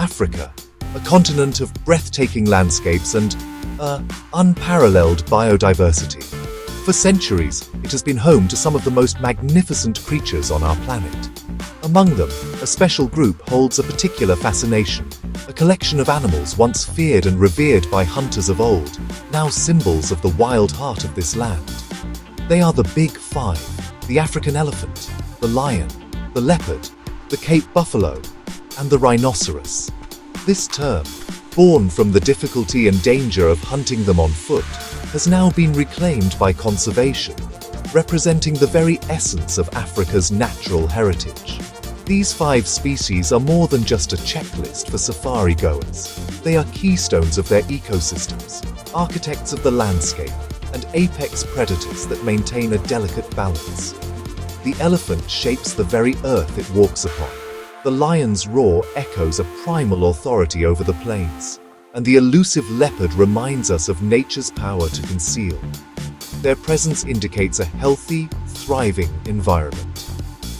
Africa, a continent of breathtaking landscapes and unparalleled biodiversity. For centuries, it has been home to some of the most magnificent creatures on our planet. Among them, a special group holds a particular fascination, a collection of animals once feared and revered by hunters of old, now symbols of the wild heart of this land. They are the Big Five: the African elephant, the lion, the leopard, the Cape buffalo, and the rhinoceros. This term, born from the difficulty and danger of hunting them on foot, has now been reclaimed by conservation, representing the very essence of Africa's natural heritage. These 5 species are more than just a checklist for safari goers. They are keystones of their ecosystems, architects of the landscape, and apex predators that maintain a delicate balance. The elephant shapes the very earth it walks upon. The lion's roar echoes a primal authority over the plains, and the elusive leopard reminds us of nature's power to conceal. Their presence indicates a healthy, thriving environment.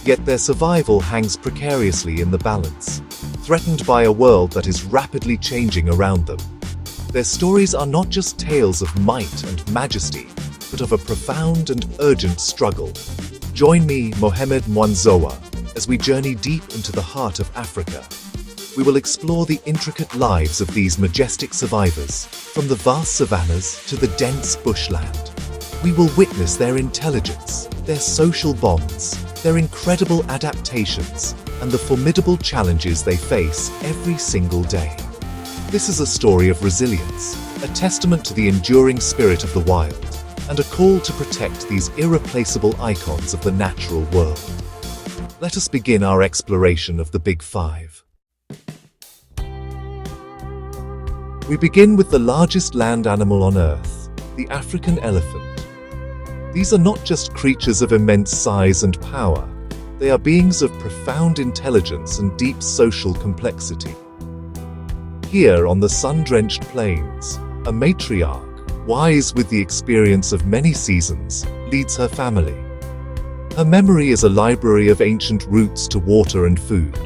Yet their survival hangs precariously in the balance, threatened by a world that is rapidly changing around them. Their stories are not just tales of might and majesty, but of a profound and urgent struggle. Join me, Mohamed Mwanzoa, as we journey deep into the heart of Africa. We will explore the intricate lives of these majestic survivors, from the vast savannas to the dense bushland. We will witness their intelligence, their social bonds, their incredible adaptations, and the formidable challenges they face every single day. This is a story of resilience, a testament to the enduring spirit of the wild, and a call to protect these irreplaceable icons of the natural world. Let us begin our exploration of the Big Five. We begin with the largest land animal on Earth, the African elephant. These are not just creatures of immense size and power, they are beings of profound intelligence and deep social complexity. Here on the sun-drenched plains, a matriarch, wise with the experience of many seasons, leads her family. Her memory is a library of ancient routes to water and food,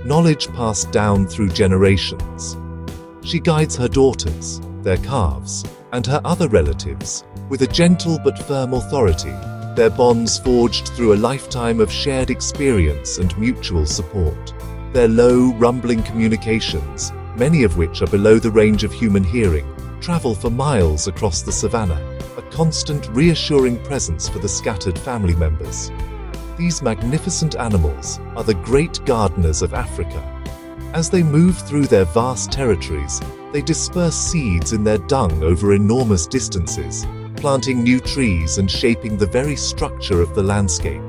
knowledge passed down through generations. She guides her daughters, their calves, and her other relatives with a gentle but firm authority, their bonds forged through a lifetime of shared experience and mutual support. Their low, rumbling communications, many of which are below the range of human hearing, travel for miles across the savannah, a constant, reassuring presence for the scattered family members. These magnificent animals are the great gardeners of Africa. As they move through their vast territories, they disperse seeds in their dung over enormous distances, planting new trees and shaping the very structure of the landscape.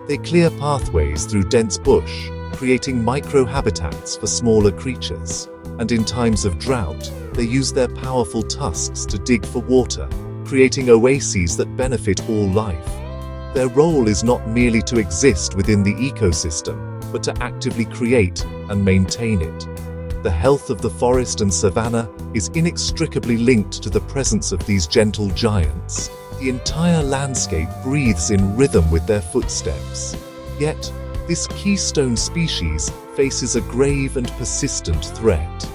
They clear pathways through dense bush, creating micro-habitats for smaller creatures. And in times of drought, they use their powerful tusks to dig for water, creating oases that benefit all life. Their role is not merely to exist within the ecosystem, but to actively create and maintain it. The health of the forest and savanna is inextricably linked to the presence of these gentle giants. The entire landscape breathes in rhythm with their footsteps. Yet, this keystone species faces a grave and persistent threat.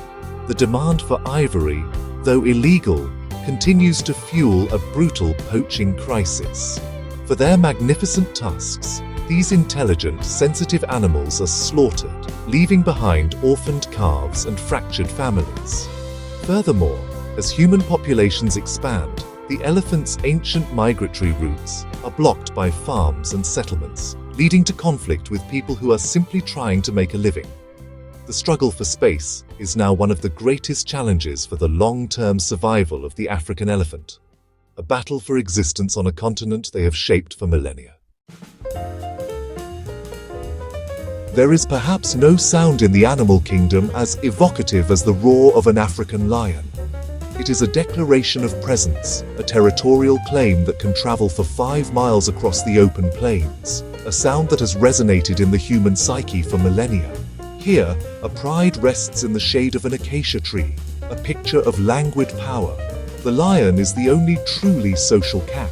The demand for ivory, though illegal, continues to fuel a brutal poaching crisis. For their magnificent tusks, these intelligent, sensitive animals are slaughtered, leaving behind orphaned calves and fractured families. Furthermore, as human populations expand, the elephant's ancient migratory routes are blocked by farms and settlements, leading to conflict with people who are simply trying to make a living. The struggle for space is now one of the greatest challenges for the long-term survival of the African elephant, a battle for existence on a continent they have shaped for millennia. There is perhaps no sound in the animal kingdom as evocative as the roar of an African lion. It is a declaration of presence, a territorial claim that can travel for 5 miles across the open plains, a sound that has resonated in the human psyche for millennia. Here, a pride rests in the shade of an acacia tree, a picture of languid power. The lion is the only truly social cat,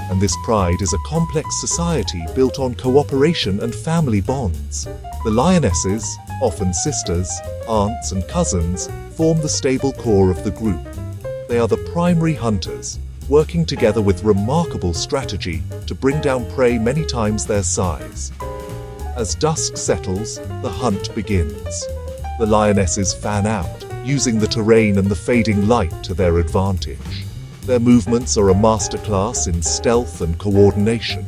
and this pride is a complex society built on cooperation and family bonds. The lionesses, often sisters, aunts and cousins, form the stable core of the group. They are the primary hunters, working together with remarkable strategy to bring down prey many times their size. As dusk settles, the hunt begins. The lionesses fan out, using the terrain and the fading light to their advantage. Their movements are a masterclass in stealth and coordination.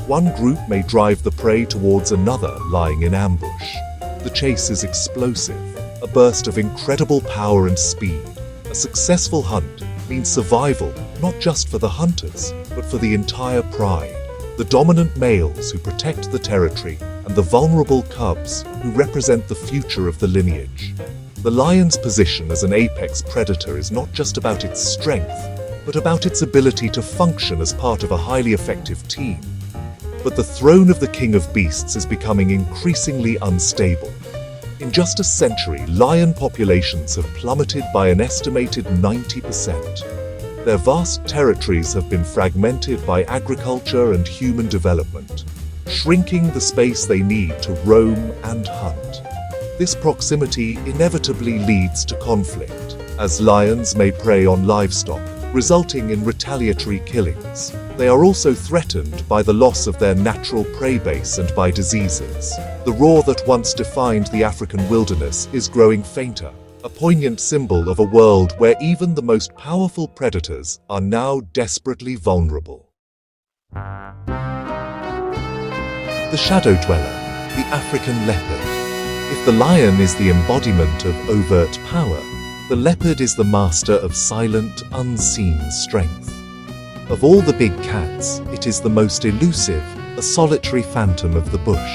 One group may drive the prey towards another lying in ambush. The chase is explosive, a burst of incredible power and speed. A successful hunt means survival, not just for the hunters, but for the entire pride. The dominant males who protect the territory and the vulnerable cubs who represent the future of the lineage. The lion's position as an apex predator is not just about its strength, but about its ability to function as part of a highly effective team. But the throne of the king of beasts is becoming increasingly unstable. In just a century, lion populations have plummeted by an estimated 90%. Their vast territories have been fragmented by agriculture and human development, shrinking the space they need to roam and hunt. This proximity inevitably leads to conflict, as lions may prey on livestock, resulting in retaliatory killings. They are also threatened by the loss of their natural prey base and by diseases. The roar that once defined the African wilderness is growing fainter, a poignant symbol of a world where even the most powerful predators are now desperately vulnerable. The shadow dweller, the African leopard. If the lion is the embodiment of overt power, the leopard is the master of silent, unseen strength. Of all the big cats, it is the most elusive, a solitary phantom of the bush.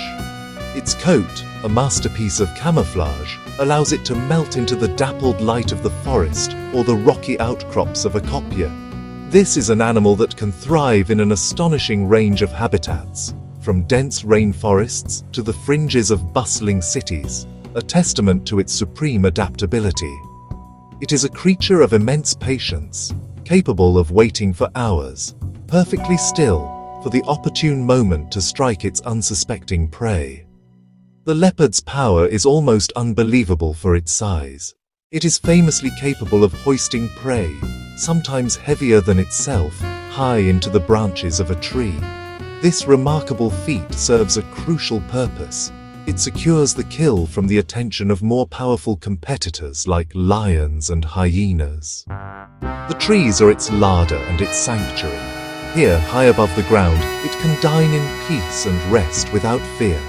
Its coat, a masterpiece of camouflage, allows it to melt into the dappled light of the forest or the rocky outcrops of a kopje. This is an animal that can thrive in an astonishing range of habitats, from dense rainforests to the fringes of bustling cities, a testament to its supreme adaptability. It is a creature of immense patience, capable of waiting for hours, perfectly still, for the opportune moment to strike its unsuspecting prey. The leopard's power is almost unbelievable for its size. It is famously capable of hoisting prey, sometimes heavier than itself, high into the branches of a tree. This remarkable feat serves a crucial purpose. It secures the kill from the attention of more powerful competitors like lions and hyenas. The trees are its larder and its sanctuary. Here, high above the ground, it can dine in peace and rest without fear.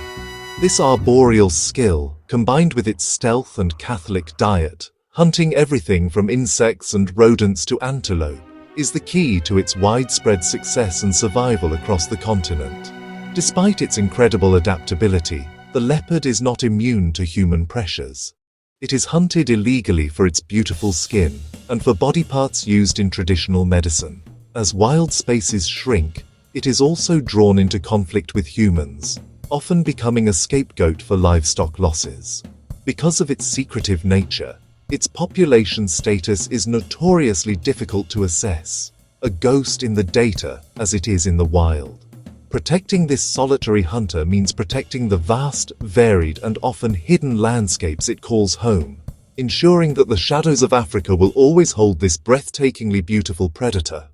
This arboreal skill, combined with its stealth and Catholic diet, hunting everything from insects and rodents to antelope, is the key to its widespread success and survival across the continent. Despite its incredible adaptability, the leopard is not immune to human pressures. It is hunted illegally for its beautiful skin and for body parts used in traditional medicine. As wild spaces shrink, it is also drawn into conflict with humans, often becoming a scapegoat for livestock losses. Because of its secretive nature, its population status is notoriously difficult to assess, a ghost in the data as it is in the wild. Protecting this solitary hunter means protecting the vast, varied, and often hidden landscapes it calls home, ensuring that the shadows of Africa will always hold this breathtakingly beautiful predator.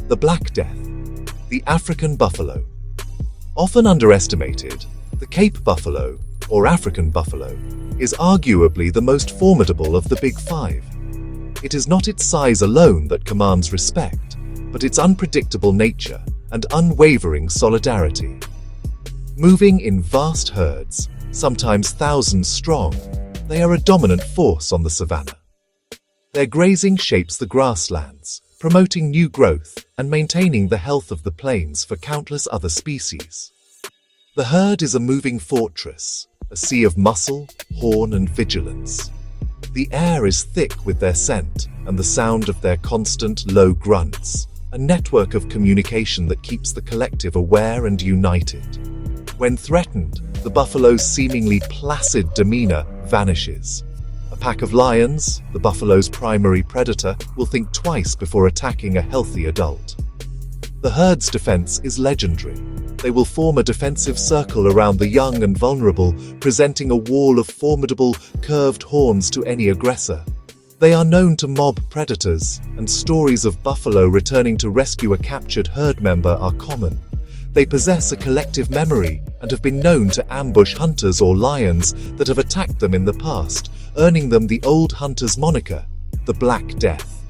The Black Death, the African buffalo. Often underestimated, the Cape buffalo, or African buffalo, is arguably the most formidable of the big five. It is not its size alone that commands respect, but its unpredictable nature and unwavering solidarity. Moving in vast herds, sometimes thousands strong, they are a dominant force on the savanna. Their grazing shapes the grasslands, promoting new growth and maintaining the health of the plains for countless other species. The herd is a moving fortress, a sea of muscle, horn, and vigilance. The air is thick with their scent and the sound of their constant low grunts, a network of communication that keeps the collective aware and united. When threatened, the buffalo's seemingly placid demeanor vanishes. A pack of lions, the buffalo's primary predator, will think twice before attacking a healthy adult. The herd's defense is legendary. They will form a defensive circle around the young and vulnerable, presenting a wall of formidable, curved horns to any aggressor. They are known to mob predators, and stories of buffalo returning to rescue a captured herd member are common. They possess a collective memory and have been known to ambush hunters or lions that have attacked them in the past, earning them the old hunter's moniker, the Black Death.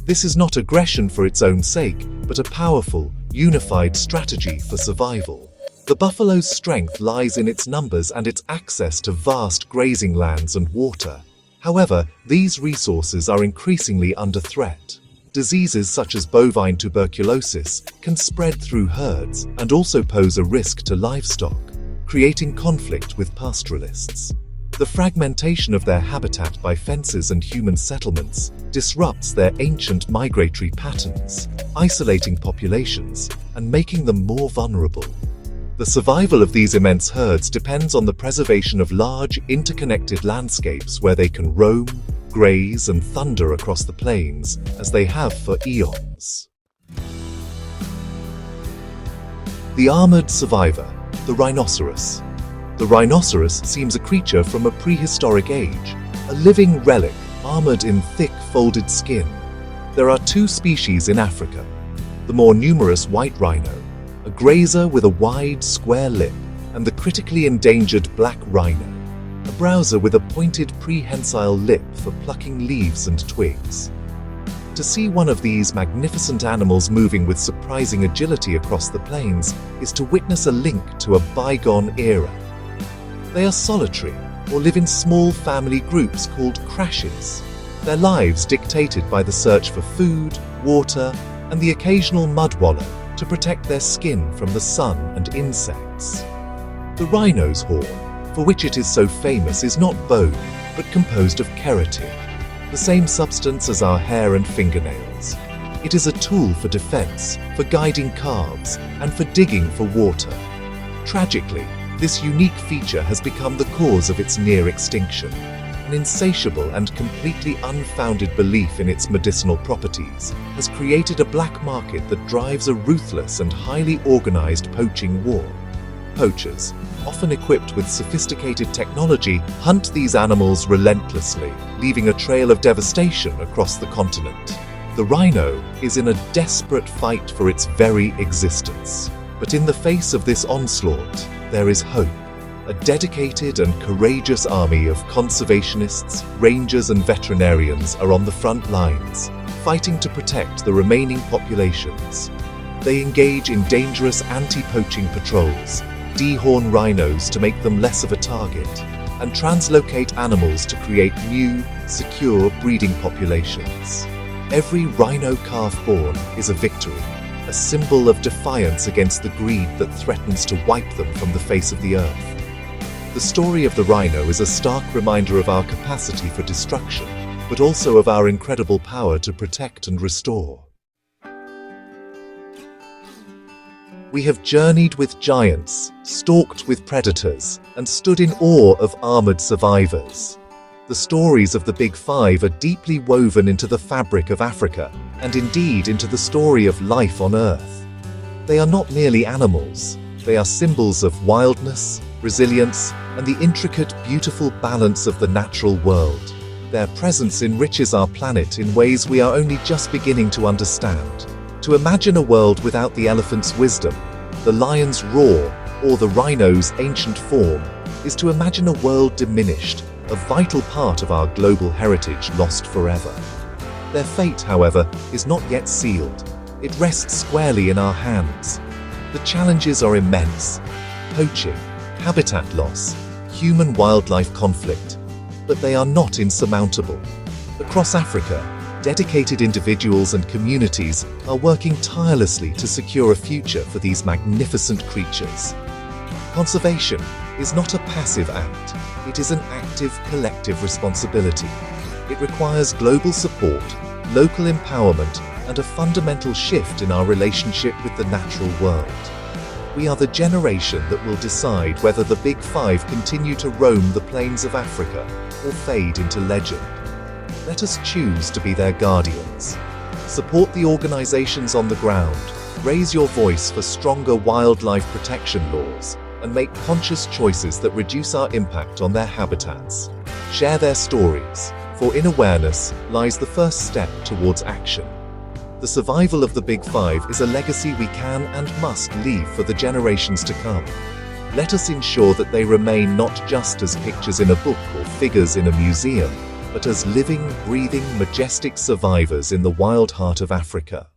This is not aggression for its own sake, but a powerful, unified strategy for survival. The buffalo's strength lies in its numbers and its access to vast grazing lands and water. However, these resources are increasingly under threat. Diseases such as bovine tuberculosis can spread through herds and also pose a risk to livestock, creating conflict with pastoralists. The fragmentation of their habitat by fences and human settlements disrupts their ancient migratory patterns, isolating populations and making them more vulnerable. The survival of these immense herds depends on the preservation of large, interconnected landscapes where they can roam, graze, and thunder across the plains, as they have for eons. The armored survivor, the rhinoceros. The rhinoceros seems a creature from a prehistoric age, a living relic armored in thick, folded skin. There are two species in Africa: the more numerous white rhino, a grazer with a wide, square lip, and the critically endangered black rhino, a browser with a pointed prehensile lip for plucking leaves and twigs. To see one of these magnificent animals moving with surprising agility across the plains is to witness a link to a bygone era. They are solitary or live in small family groups called crashes, their lives dictated by the search for food, water, and the occasional mud wallow to protect their skin from the sun and insects. The rhino's horn, for which it is so famous, is not bone, but composed of keratin, the same substance as our hair and fingernails. It is a tool for defense, for guiding calves, and for digging for water. Tragically, this unique feature has become the cause of its near extinction. An insatiable and completely unfounded belief in its medicinal properties has created a black market that drives a ruthless and highly organized poaching war. Poachers, often equipped with sophisticated technology, hunt these animals relentlessly, leaving a trail of devastation across the continent. The rhino is in a desperate fight for its very existence. But in the face of this onslaught, there is hope. A dedicated and courageous army of conservationists, rangers, and veterinarians are on the front lines, fighting to protect the remaining populations. They engage in dangerous anti-poaching patrols, dehorn rhinos to make them less of a target, and translocate animals to create new, secure breeding populations. Every rhino calf born is a victory, a symbol of defiance against the greed that threatens to wipe them from the face of the earth. The story of the rhino is a stark reminder of our capacity for destruction, but also of our incredible power to protect and restore. We have journeyed with giants, stalked with predators, and stood in awe of armored survivors. The stories of the Big Five are deeply woven into the fabric of Africa, and indeed into the story of life on Earth. They are not merely animals, they are symbols of wildness, resilience, and the intricate, beautiful balance of the natural world. Their presence enriches our planet in ways we are only just beginning to understand. To imagine a world without the elephant's wisdom, the lion's roar, or the rhino's ancient form, is to imagine a world diminished, a vital part of our global heritage lost forever. Their fate, however, is not yet sealed. It rests squarely in our hands. The challenges are immense: poaching, habitat loss, human-wildlife conflict, but they are not insurmountable. Across Africa, dedicated individuals and communities are working tirelessly to secure a future for these magnificent creatures. Conservation is not a passive act, it is an active collective responsibility. It requires global support, local empowerment, and a fundamental shift in our relationship with the natural world. We are the generation that will decide whether the Big Five continue to roam the plains of Africa or fade into legend. Let us choose to be their guardians. Support the organizations on the ground, raise your voice for stronger wildlife protection laws, and make conscious choices that reduce our impact on their habitats. Share their stories, for in awareness lies the first step towards action. The survival of the Big Five is a legacy we can and must leave for the generations to come. Let us ensure that they remain not just as pictures in a book or figures in a museum, but as living, breathing, majestic survivors in the wild heart of Africa.